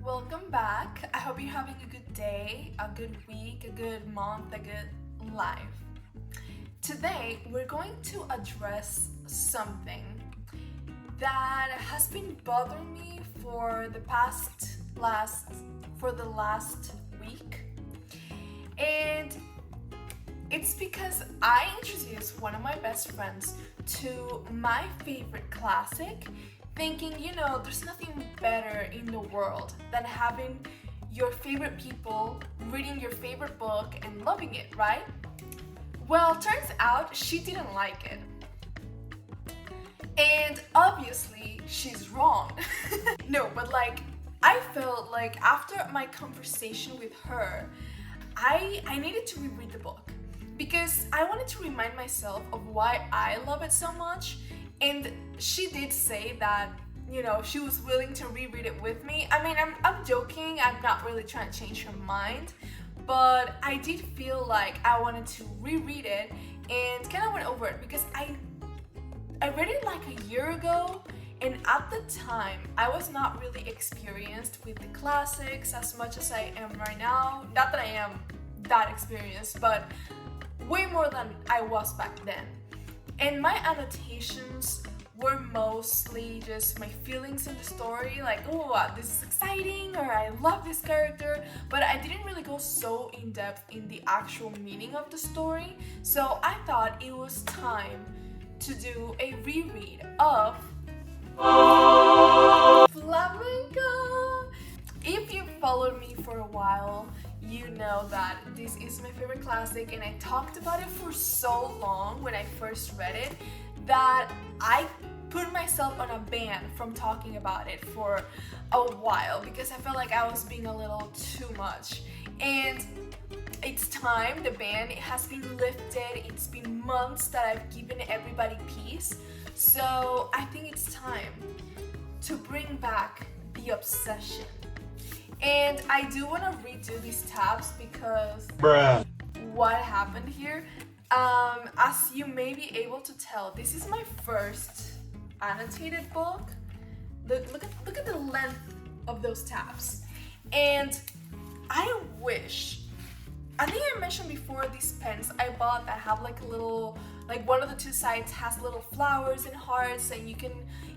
Welcome back. I hope you're having a good day, a good week, a good month, a good life. Today, we're going to address something that has been bothering me for the last week. And it's because I introduced one of my best friends to my favorite classic, thinking, there's nothing better in the world than having your favorite people reading your favorite book and loving it, right? Well, turns out she didn't like it. And obviously, she's wrong. No, but I felt like after my conversation with her, I needed to reread the book because I wanted to remind myself of why I love it so much. And she did say that, she was willing to reread it with me. I mean, I'm joking. I'm not really trying to change her mind. But I did feel like I wanted to reread it and kind of went over it because I read it like a year ago. And at the time, I was not really experienced with the classics as much as I am right now. Not that I am that experienced, but way more than I was back then. And my annotations were mostly just my feelings in the story, like, oh, this is exciting, or I love this character, but I didn't really go so in depth in the actual meaning of the story. So I thought it was time to do a reread of Flamenca. If you followed me for a while, you know that this is my favorite classic, and I talked about it for so long when I first read it that I put myself on a ban from talking about it for a while because I felt like I was being a little too much. And it's time, the ban has been lifted. It's been months that I've given everybody peace. So I think it's time to bring back the obsession. And I do want to redo these tabs because what happened here? As you may be able to tell, this is my first annotated book. Look at the length of those tabs. And I think I mentioned before these pens I bought that have like a little, like one of the two sides has little flowers and hearts and you can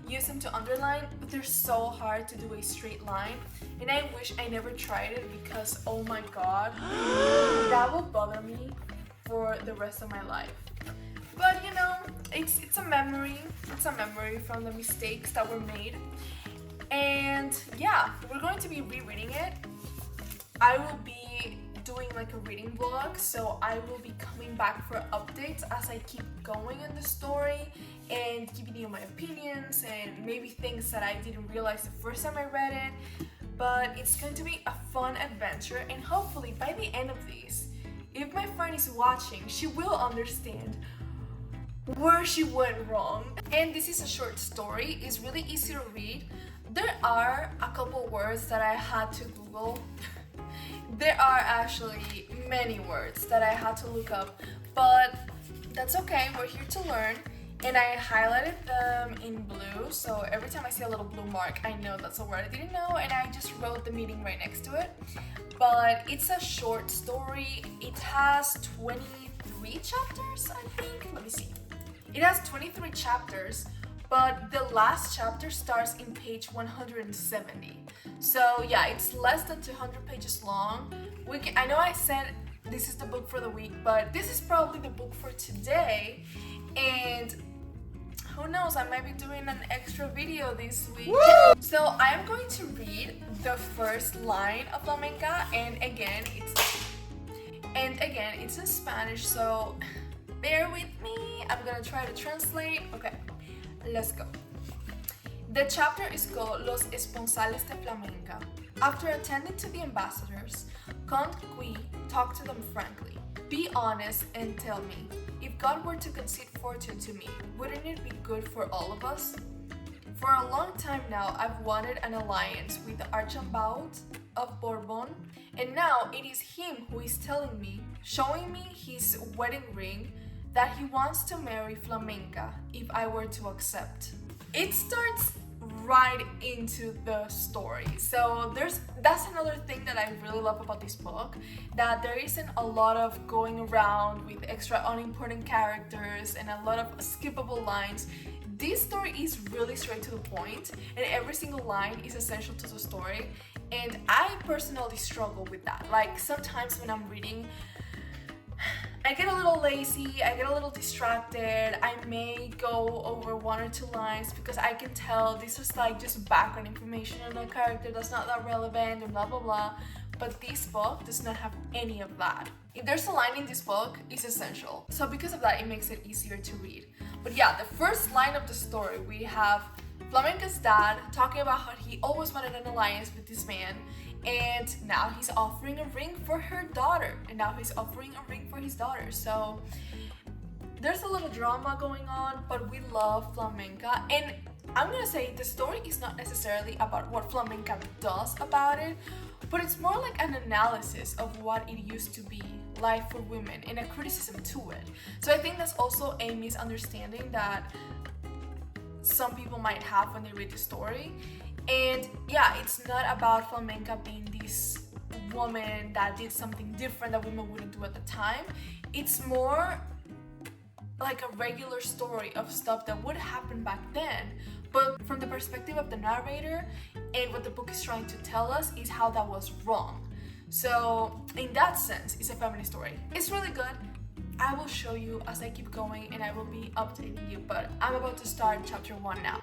use them to underline, but they're so hard to do a straight line. And I wish I never tried it because, oh my god, that will bother me for the rest of my life. But it's a memory. It's a memory from the mistakes that were made. And yeah, we're going to be rereading it. I will be doing like a reading vlog, so I will be coming back for updates as I keep going in the story and giving you my opinions and maybe things that I didn't realize the first time I read it. But it's going to be a fun adventure, and hopefully by the end of this, if my friend is watching, she will understand where she went wrong. And this is a short story. It's really easy to read. There are a couple words that I had to Google. There are actually many words that I had to look up, but that's okay. We're here to learn. And I highlighted them in blue, so every time I see a little blue mark, I know that's a word I didn't know, and I just wrote the meaning right next to it. But it's a short story. It has 23 chapters, I think. Let me see. It has 23 chapters, but the last chapter starts in page 170. So yeah, it's less than 200 pages long. I know I said this is the book for the week, but this is probably the book for today. And who knows, I might be doing an extra video this week. Woo! So I am going to read the first line of Flamenca, and again it's in Spanish, so bear with me. I'm gonna try to translate. Okay, let's go. The chapter is called Los Esponsales de Flamenca. After attending to the ambassadors, Count Qui talked to them frankly. Be honest and tell me, if God were to concede fortune to me, wouldn't it be good for all of us? For a long time now, I've wanted an alliance with the Archbishop of Bourbon, and now it is him who is telling me, showing me his wedding ring, that he wants to marry Flamenca if I were to accept. It starts right into the story. So that's another thing that I really love about this book, that there isn't a lot of going around with extra unimportant characters and a lot of skippable lines. This story is really straight to the point, and every single line is essential to the story, and I personally struggle with that. Like, sometimes when I'm reading, I get a little lazy, I get a little distracted, I may go over 1 or 2 lines because I can tell this is like just background information on a character that's not that relevant and blah blah blah. But this book does not have any of that. If there's a line in this book, it's essential. So because of that, it makes it easier to read. But yeah, the first line of the story, we have Flamenca's dad talking about how he always wanted an alliance with this man, and now he's offering a ring for her daughter, and now he's offering a ring for his daughter. So there's a little drama going on, but we love Flamenca, and I'm gonna say the story is not necessarily about what Flamenca does about it, but it's more like an analysis of what it used to be like for women and a criticism to it. So I think that's also a misunderstanding that some people might have when they read the story. And yeah, it's not about Flamenca being this woman that did something different that women wouldn't do at the time. It's more like a regular story of stuff that would happen back then, but from the perspective of the narrator, and what the book is trying to tell us is how that was wrong. So in that sense, it's a feminist story. It's really good. I will show you as I keep going, and I will be updating you, but I'm about to start chapter 1 now.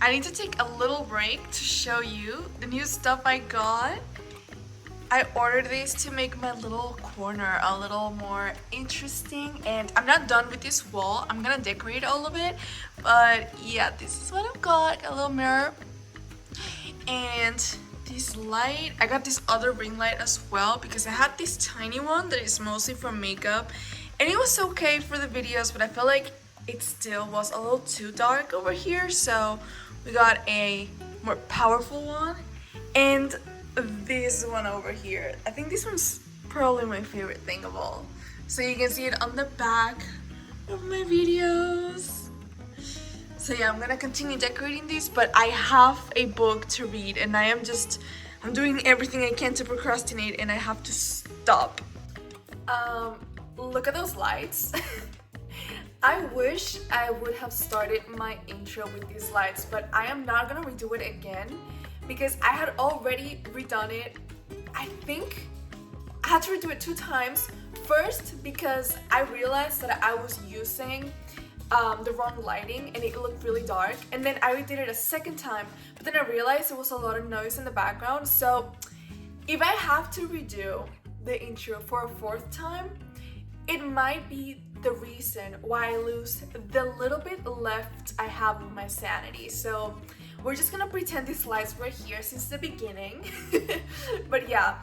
I need to take a little break to show you the new stuff I got. I ordered this to make my little corner a little more interesting, and I'm not done with this wall. I'm gonna decorate all of it, but yeah, this is what I've got. A little mirror and this light. I got this other ring light as well because I had this tiny one that is mostly for makeup, and it was okay for the videos, but I felt like it still was a little too dark over here, so we got a more powerful one, and this one over here. I think this one's probably my favorite thing of all. So you can see it on the back of my videos. So yeah, I'm gonna continue decorating this, but I have a book to read, and I'm doing everything I can to procrastinate, and I have to stop. Look at those lights. I wish I would have started my intro with these lights, but I am not gonna redo it again because I had already redone it. I think I had to redo it 2 times. First, because I realized that I was using the wrong lighting and it looked really dark, and then I redid it a second time, but then I realized there was a lot of noise in the background. So if I have to redo the intro for a 4th time, it might be the reason why I lose the little bit left I have of my sanity. So we're just gonna pretend these lights were here since the beginning. But yeah,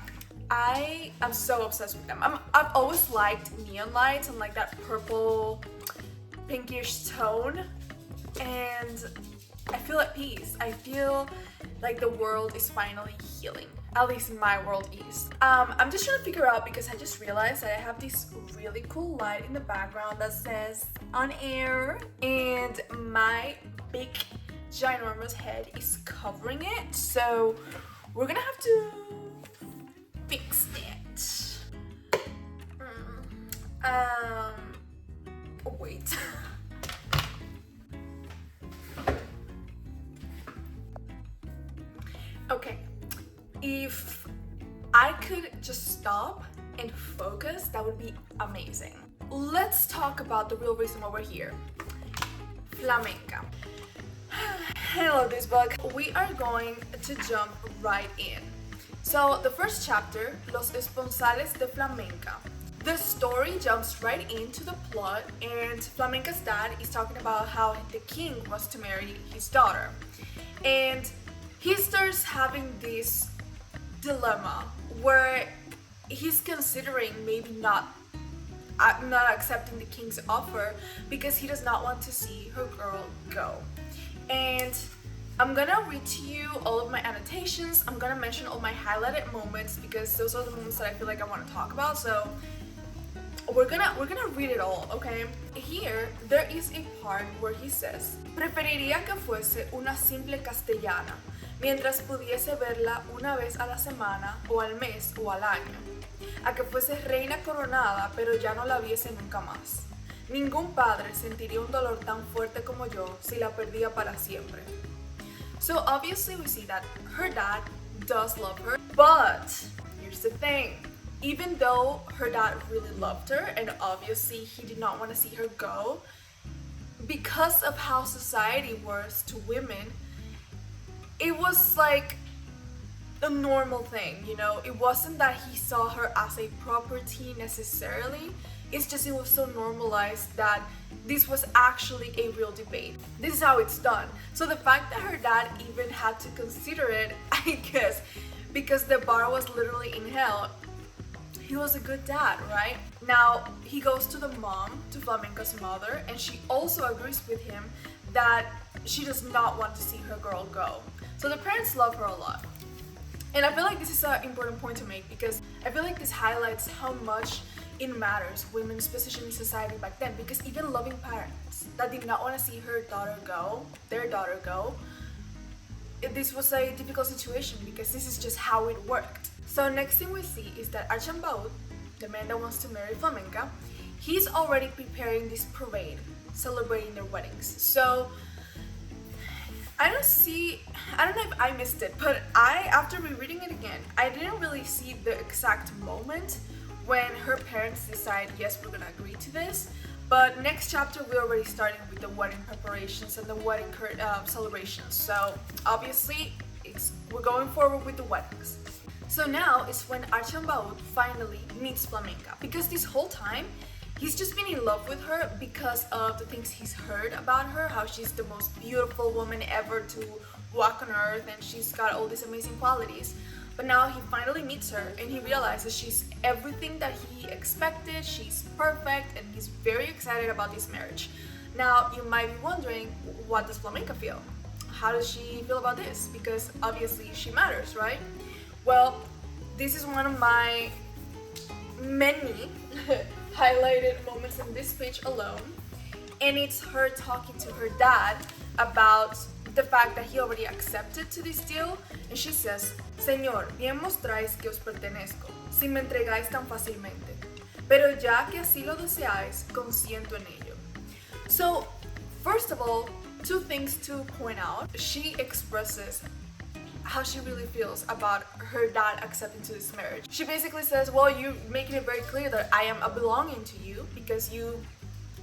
I am so obsessed with them. I've always liked neon lights and like that purple pinkish tone, and I feel at peace. I feel like the world is finally healing. At least my world is. I'm just trying to figure out, because I just realized that I have this really cool light in the background that says on air, and my big ginormous head is covering it, so we're gonna have to fix it. Wait. Okay, if I could just stop and focus, that would be amazing. Let's talk about the real reason why we're here. Flamenca. I love this book. We are going to jump right in. So the first chapter, Los Esponsales de Flamenca. The story jumps right into the plot, and Flamenca's dad is talking about how the king was to marry his daughter. And he starts having this dilemma where he's considering maybe not accepting the king's offer because he does not want to see her girl go. And I'm gonna read to you all of my annotations. I'm gonna mention all my highlighted moments because those are the moments that I feel like I want to talk about. So we're gonna read it all, okay? Here there is a part where he says, preferiría que fuese una simple castellana, mientras pudiese verla una vez a la semana o al mes o al año, a que fuese reina coronada pero ya no la viese nunca más. Ningún padre sentiría un dolor tan fuerte como yo si la perdía para siempre. So obviously we see that her dad does love her, but here's the thing. Even though her dad really loved her and obviously he did not want to see her go, because of how society was to women, it was like a normal thing, you know? It wasn't that he saw her as a property necessarily. It's just it was so normalized that this was actually a real debate. This is how it's done. So the fact that her dad even had to consider it, I guess, because the bar was literally in hell, he was a good dad, right? Now, he goes to the mom, to Flamenca's mother, and she also agrees with him that she does not want to see her girl go. So the parents love her a lot. And I feel like this is an important point to make because I feel like this highlights how much it matters women's position in society back then, because even loving parents that did not want to see their daughter go, this was a difficult situation because this is just how it worked. So next thing we see is that Archambault, the man that wants to marry Flamenca, he's already preparing this parade, celebrating their weddings. So I don't know if I missed it, but after rereading it again, I didn't really see the exact moment when her parents decide, yes, we're gonna agree to this. But next chapter, we're already starting with the wedding preparations and the wedding celebrations. So obviously, we're going forward with the weddings. So now is when Archambault finally meets Flamenca, because this whole time, he's just been in love with her because of the things he's heard about her, how she's the most beautiful woman ever to walk on earth and she's got all these amazing qualities. But now he finally meets her and he realizes she's everything that he expected, she's perfect, and he's very excited about this marriage. Now, you might be wondering, what does Flamenca feel? How does she feel about this? Because obviously she matters, right? Well, this is one of my many highlighted moments in this page alone, and it's her talking to her dad about the fact that he already accepted to this deal, and she says, Señor, bien mostráis que os pertenezco, si me entregáis tan fácilmente, pero ya que así lo deseáis, consiento en ello. So, first of all, two things to point out. She expresses how she really feels about her dad accepting to this marriage. She basically says, well, you're making it very clear that I am a belonging to you because you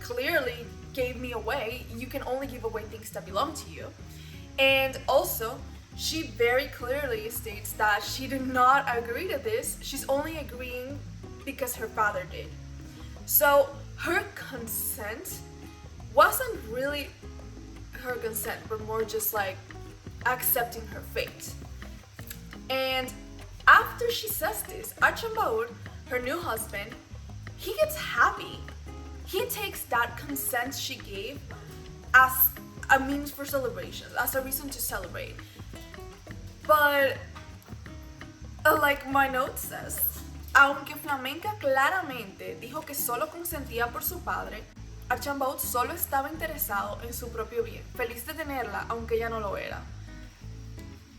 clearly gave me away. You can only give away things that belong to you. And also, she very clearly states that she did not agree to this. She's only agreeing because her father did. So her consent wasn't really her consent, but more just like accepting her fate. And After she says this, Archambault, her new husband, he gets happy. He takes that consent she gave as a means for celebration, as a reason to celebrate. But like my note says, aunque Flamenca claramente dijo que solo consentía por su padre, Archambault solo estaba interesado en su propio bien, feliz de tenerla aunque ella no lo era.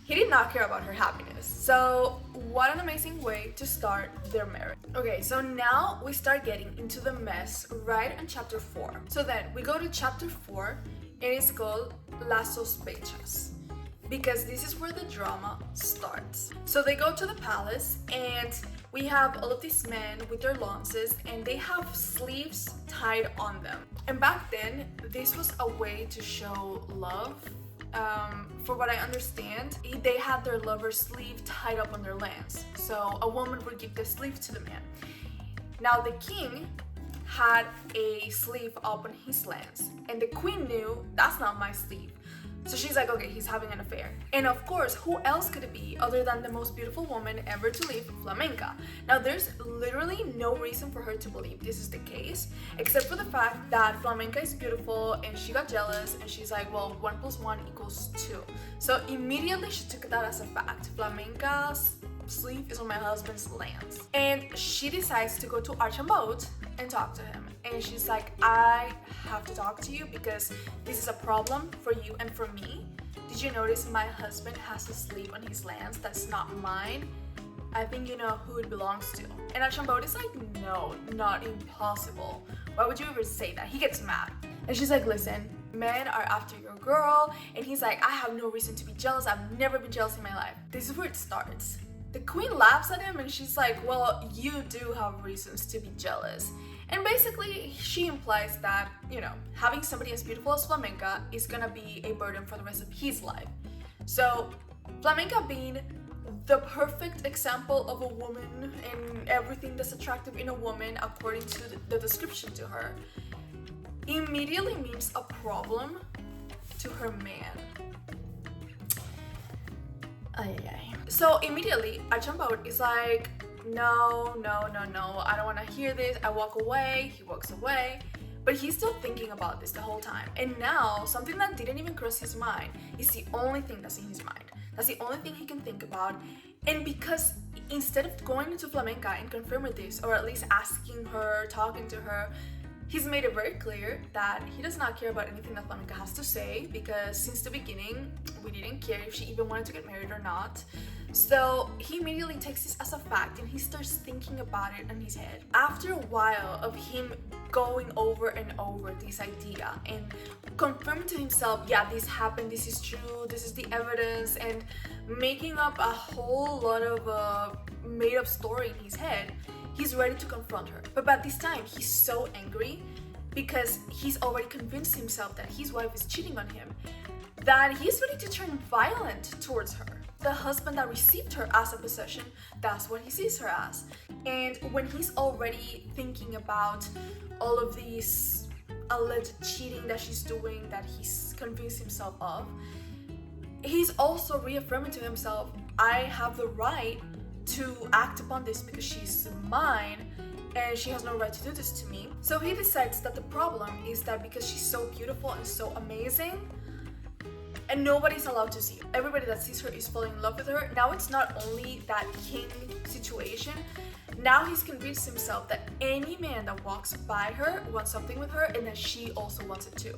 He did not care about her happiness. So what an amazing way to start their marriage. Okay, so now we start getting into the mess right in chapter 4. So then we go to chapter 4 and it's called Las Sospechas, because this is where the drama starts. So they go to the palace and we have all of these men with their lances and they have sleeves tied on them. And back then, this was a way to show love. For what I understand, they had their lover's sleeve tied up on their lance. So a woman would give the sleeve to the man. Now the king had a sleeve up on his lance and the queen knew that's not my sleeve. So she's like, okay, he's having an affair. And of course, who else could it be other than the most beautiful woman ever to live, Flamenca? Now, there's literally no reason for her to believe this is the case, except for the fact that Flamenca is beautiful and she got jealous and she's like, well, 1 + 1 = 2. So immediately she took that as a fact. Flamenca's sleeve is on my husband's lance. And she decides to go to Archambault and talk to him. And she's like, I have to talk to you because this is a problem for you and for me. Did you notice my husband has a sleeve on his lance that's not mine? I think you know who it belongs to. And Archambault is like, no, not impossible. Why would you ever say that? He gets mad. And she's like, listen, men are after your girl. And he's like, I have no reason to be jealous. I've never been jealous in my life. This is where it starts. The queen laughs at him and she's like, well, you do have reasons to be jealous. And basically, she implies that, you know, having somebody as beautiful as Flamenca is gonna be a burden for the rest of his life. So, Flamenca being the perfect example of a woman and everything that's attractive in a woman according to the description to her, immediately means a problem to her man. Ay, ay, ay. So immediately, Archambault is like, no, I don't want to hear this. I walk away. He walks away. But he's still thinking about this the whole time. And now, something that didn't even cross his mind is the only thing that's in his mind. That's the only thing he can think about. And because instead of going into Flamenca and confirming this, or at least asking her, talking to her, he's made it very clear that he does not care about anything that Flamenca has to say, because since the beginning, we didn't care if she even wanted to get married or not. So he immediately takes this as a fact and he starts thinking about it in his head. After a while of him going over and over this idea and confirming to himself, yeah, this happened, this is true, this is the evidence, and making up a whole lot of made up story in his head, he's ready to confront her. But by this time, he's so angry because he's already convinced himself that his wife is cheating on him, that he's ready to turn violent towards her. The husband that received her as a possession, that's what he sees her as. And when he's already thinking about all of these alleged cheating that she's doing, that he's convinced himself of, he's also reaffirming to himself, I have the right to act upon this because she's mine and she has no right to do this to me. So he decides that the problem is that because she's so beautiful and so amazing, and nobody's allowed to see her. Everybody that sees her is falling in love with her. Now it's not only that king situation. Now he's convinced himself that any man that walks by her wants something with her and that she also wants it too.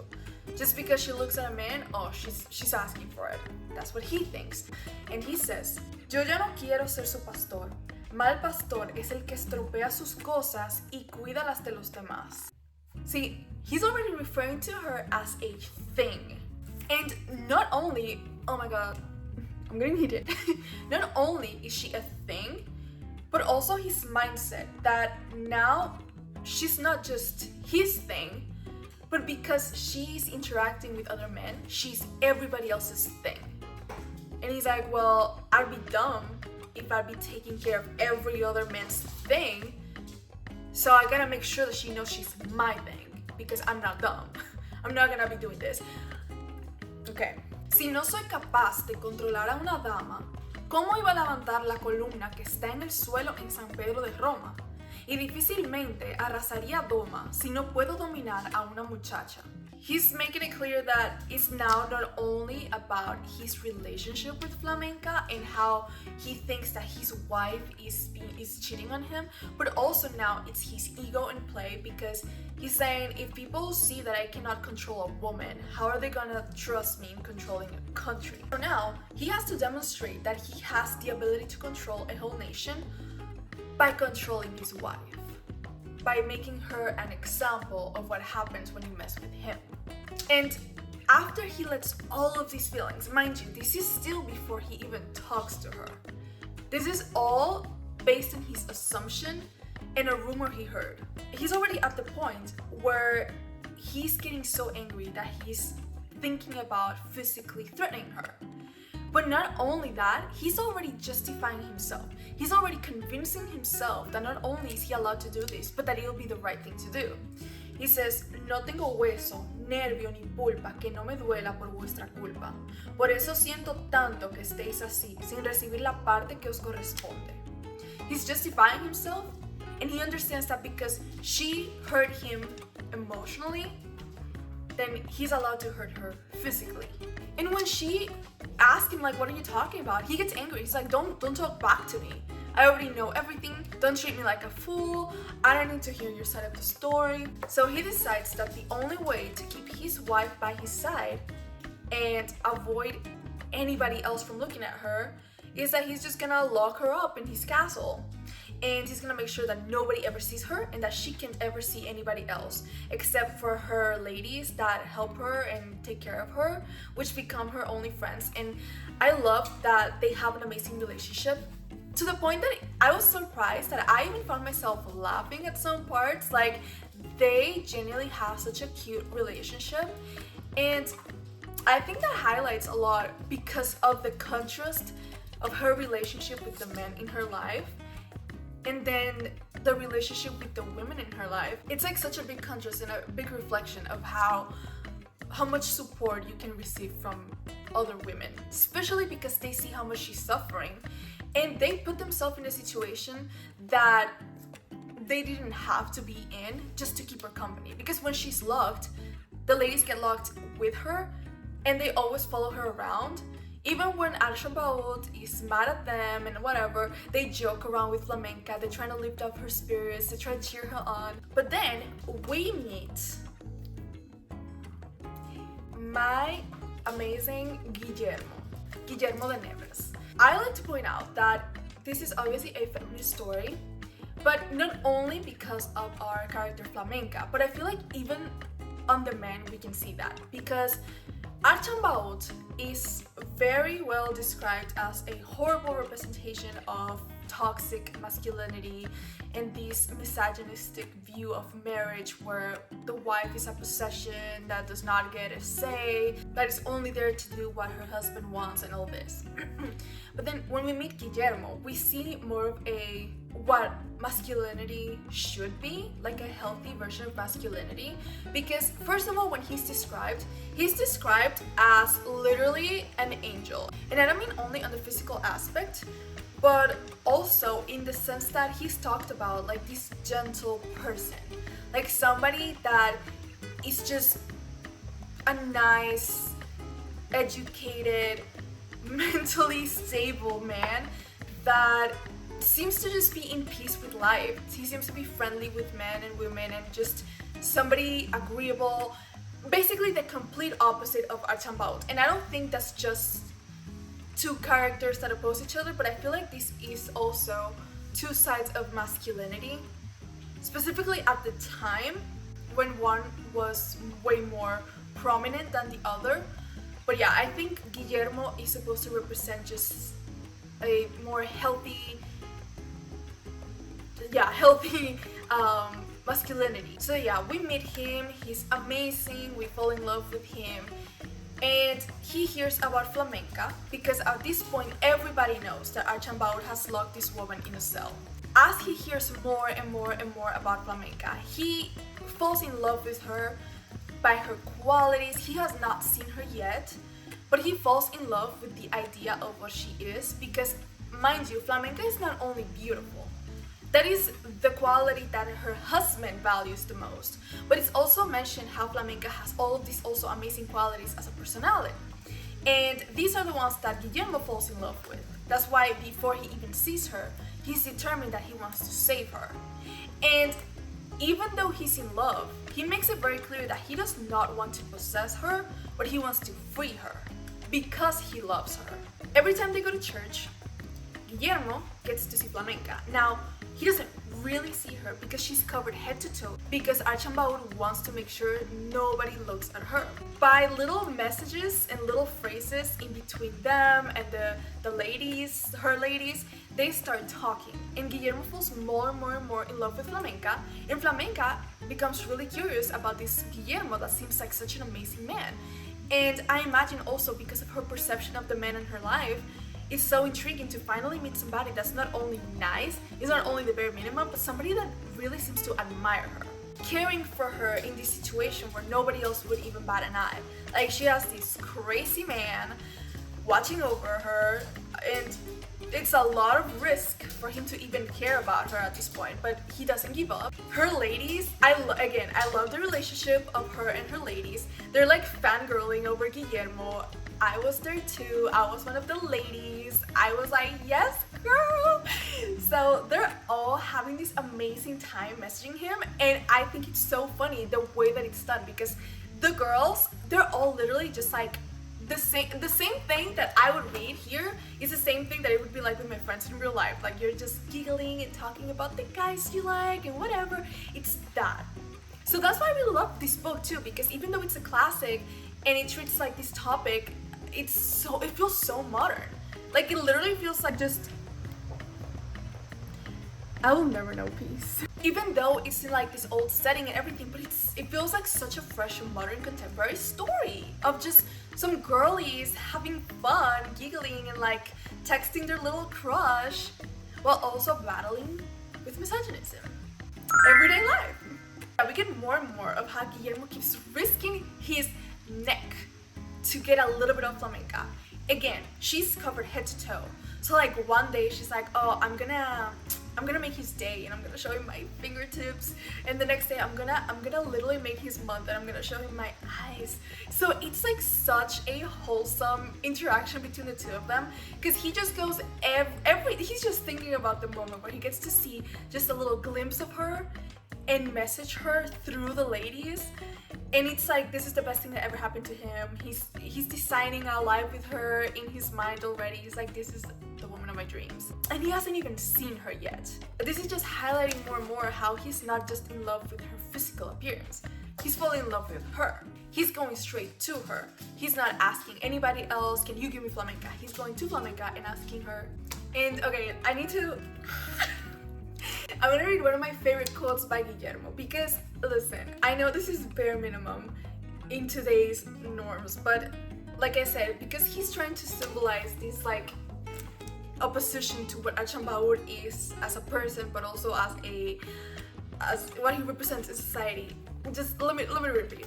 Just because she looks at a man, oh, she's asking for it. That's what he thinks. And he says, yo ya no quiero ser su pastor. Mal pastor es el que estropea sus cosas y cuida las de los demás. See, he's already referring to her as a thing. And not only, oh my god, I'm getting heated. Not only is she a thing, but also his mindset that now she's not just his thing, but because she's interacting with other men, she's everybody else's thing. And he's like, well, I'd be dumb if I'd be taking care of every other man's thing, so I gotta make sure that she knows she's my thing, because I'm not dumb. I'm not gonna be doing this. Okay. Si no soy capaz de controlar a una dama, ¿Cómo iba a levantar la columna que está en el suelo en San Pedro de Roma? Y difícilmente arrasaría Doma si no puedo dominar a una muchacha. He's making it clear that it's now not only about his relationship with Flamenca and how he thinks that his wife is cheating on him, but also now it's his ego in play, because he's saying, if people see that I cannot control a woman, how are they gonna trust me in controlling a country? So now he has to demonstrate that he has the ability to control a whole nation by controlling his wife, by making her an example of what happens when you mess with him. And after he lets all of these feelings, mind you, this is still before he even talks to her. This is all based on his assumption and a rumor he heard. He's already at the point where he's getting so angry that he's thinking about physically threatening her. But not only that, he's already justifying himself. He's already convincing himself that not only is he allowed to do this, but that it'll be the right thing to do. He says, no tengo hueso, nervio ni pulpa que no me duela por vuestra culpa. Por eso siento tanto que estéis así, sin recibir la parte que os corresponde. He's justifying himself, and he understands that because she hurt him emotionally, then he's allowed to hurt her physically. And when she asks him, like, what are you talking about? He gets angry. He's like, don't talk back to me. I already know everything. Don't treat me like a fool. I don't need to hear your side of the story. So he decides that the only way to keep his wife by his side and avoid anybody else from looking at her is that he's just gonna lock her up in his castle. And he's gonna make sure that nobody ever sees her and that she can't ever see anybody else except for her ladies that help her and take care of her, which become her only friends. And I love that they have an amazing relationship, to the point that I was surprised that I even found myself laughing at some parts. Like, they genuinely have such a cute relationship, and I think that highlights a lot because of the contrast of her relationship with the men in her life and then the relationship with the women in her life. It's like such a big contrast and a big reflection of how much support you can receive from other women, especially because they see how much she's suffering and they put themselves in a situation that they didn't have to be in just to keep her company. Because when she's locked, the ladies get locked with her and they always follow her around. Even when Archambault is mad at them and whatever, they joke around with Flamenca, they're trying to lift up her spirits, they try to cheer her on. But then we meet my amazing Guillermo de Neves. I like to point out that this is obviously a feminist story, but not only because of our character Flamenca, but I feel like even on the men we can see that, because Archambault is very well described as a horrible representation of toxic masculinity and this misogynistic view of marriage where the wife is a possession that does not get a say, that is only there to do what her husband wants and all this. But then when we meet Guillermo, we see more of what masculinity should be, like a healthy version of masculinity. Because first of all, when he's described as literally an angel. And I don't mean only on the physical aspect, but also in the sense that he's talked about like this gentle person, like somebody that is just a nice, educated, mentally stable man that seems to just be in peace with life. He seems to be friendly with men and women and just somebody agreeable, basically the complete opposite of Archambault. And I don't think that's just two characters that oppose each other, but I feel like this is also two sides of masculinity, specifically at the time when one was way more prominent than the other. But yeah, I think Guillermo is supposed to represent just a more healthy masculinity. So yeah, we meet him, he's amazing, we fall in love with him, and he hears about Flamenca because at this point everybody knows that Archambault has locked this woman in a cell. As he hears more and more and more about Flamenca, he falls in love with her by her qualities. He has not seen her yet, but he falls in love with the idea of what she is because, mind you, flamenca is not only beautiful. That is the quality that her husband values the most. But it's also mentioned how flamenca has all of these also amazing qualities as a personality. And these are the ones that Guillermo falls in love with. That's why before he even sees her, he's determined that he wants to save her. And even though he's in love, he makes it very clear that he does not want to possess her, but he wants to free her because he loves her. Every time they go to church, Guillermo gets to see flamenca. Now, he doesn't really see her because she's covered head to toe because Archambault wants to make sure nobody looks at her. By little messages and little phrases in between them and the ladies, her ladies, they start talking. And Guillermo falls more and more and more in love with flamenca. And flamenca becomes really curious about this Guillermo that seems like such an amazing man. And I imagine also because of her perception of the men in her life, it's so intriguing to finally meet somebody that's not only nice, is not only the bare minimum, but somebody that really seems to admire her. Caring for her in this situation where nobody else would even bat an eye. Like, she has this crazy man watching over her, and it's a lot of risk for him to even care about her at this point, but he doesn't give up. Her ladies, I love the relationship of her and her ladies. They're like fangirling over Guillermo. I was there too. I was one of the ladies. I was like, yes, girl. So they're all having this amazing time messaging him, and I think it's so funny the way that it's done because the girls, they're all literally just like the same thing that I would read here is the same thing that it would be like with my friends in real life. Like, you're just giggling and talking about the guys you like and whatever. It's that. So that's why I really love this book too, because even though it's a classic and it treats like this topic, it feels so modern. Like, it literally feels like just I will never know peace. Even though it's in like this old setting and everything, but it feels like such a fresh and modern contemporary story of just some girlies having fun, giggling and like texting their little crush while also battling with misogynism. Everyday life. We get more and more of how Guillermo keeps risking his neck to get a little bit of flamenca. Again, she's covered head to toe. So like one day she's like, oh, I'm gonna make his day and I'm gonna show him my fingertips, and the next day I'm gonna literally make his month and I'm gonna show him my eyes. So it's like such a wholesome interaction between the two of them, because he just goes he's just thinking about the moment where he gets to see just a little glimpse of her and message her through the ladies. And it's like, this is the best thing that ever happened to him. He's designing a life with her in his mind already. He's like, this is the woman of my dreams. And he hasn't even seen her yet. This is just highlighting more and more how he's not just in love with her physical appearance. He's falling in love with her. He's going straight to her. He's not asking anybody else, can you give me flamenca? He's going to flamenca and asking her. And okay, I'm gonna read one of my favorite quotes by Guillermo, because listen, I know this is bare minimum in today's norms, but like I said, because he's trying to symbolize this like opposition to what Archambault is as a person, but also as what he represents in society. Just let me repeat.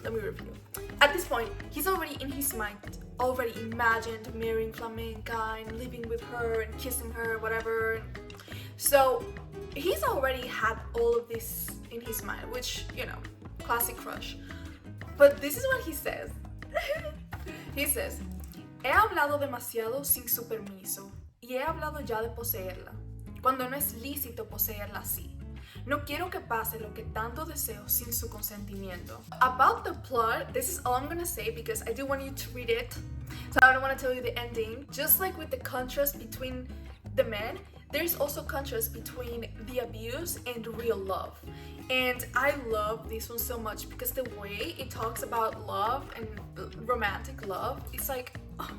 At this point, he's already in his mind already imagined marrying flamenca and living with her and kissing her, whatever. So he's already had all of this in his mind, which, you know, classic crush. But this is what he says. He says, he hablado demasiado sin su permiso y he hablado ya de poseerla, cuando no es lícito poseerla así. No quiero que pase lo que tanto deseo sin su consentimiento. About the plot, this is all I'm gonna say because I do want you to read it. So I don't want to tell you the ending. Just like with the contrast between the men, there's also contrast between the abuse and real love. And I love this one so much because the way it talks about love and romantic love, it's like, oh,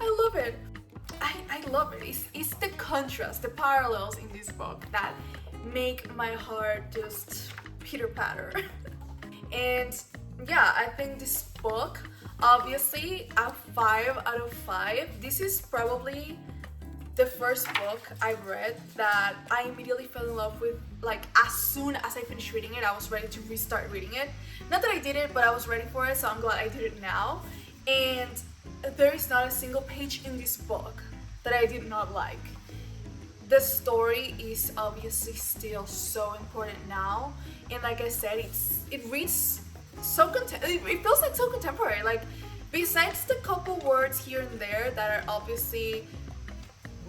I love it. I love it. It's the contrast, the parallels in this book that make my heart just pitter-patter. And yeah, I think this book, obviously, a 5 out of 5. This is probably the first book I read that I immediately fell in love with. Like, as soon as I finished reading it, I was ready to restart reading it. Not that I did it, but I was ready for it, so I'm glad I did it now. And there is not a single page in this book that I did not like. The story is obviously still so important now, and like I said, it reads so it feels like so contemporary. Like, besides the couple words here and there that are obviously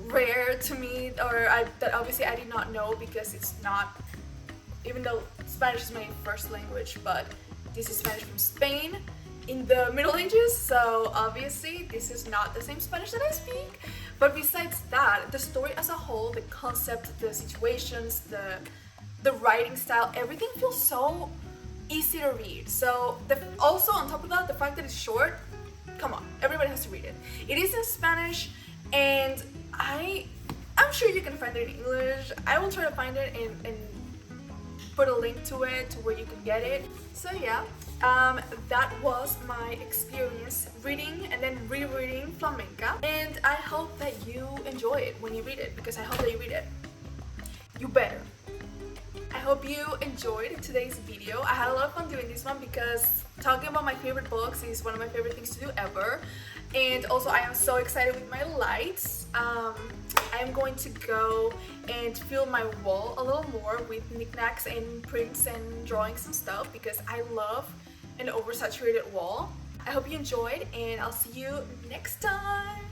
rare to me, or that obviously I did not know because it's not, even though Spanish is my first language, but this is Spanish from Spain in the Middle Ages, so obviously this is not the same Spanish that I speak. But besides that, the story as a whole, the concept, the situations, the writing style, everything feels so easy to read. So also on top of that, the fact that it's short, come on, everybody has to read it. It is in Spanish, and I'm sure you can find it in English. I will try to find it and put a link to it to where you can get it. So yeah, that was my experience reading and then rereading Flamenca, and I hope that you enjoy it when you read it, because I hope that you read it. You better. I hope you enjoyed today's video. I had a lot of fun doing this one because talking about my favorite books is one of my favorite things to do ever. And also I am so excited with my lights. I am going to go and fill my wall a little more with knickknacks and prints and drawings and stuff because I love an oversaturated wall. I hope you enjoyed, and I'll see you next time.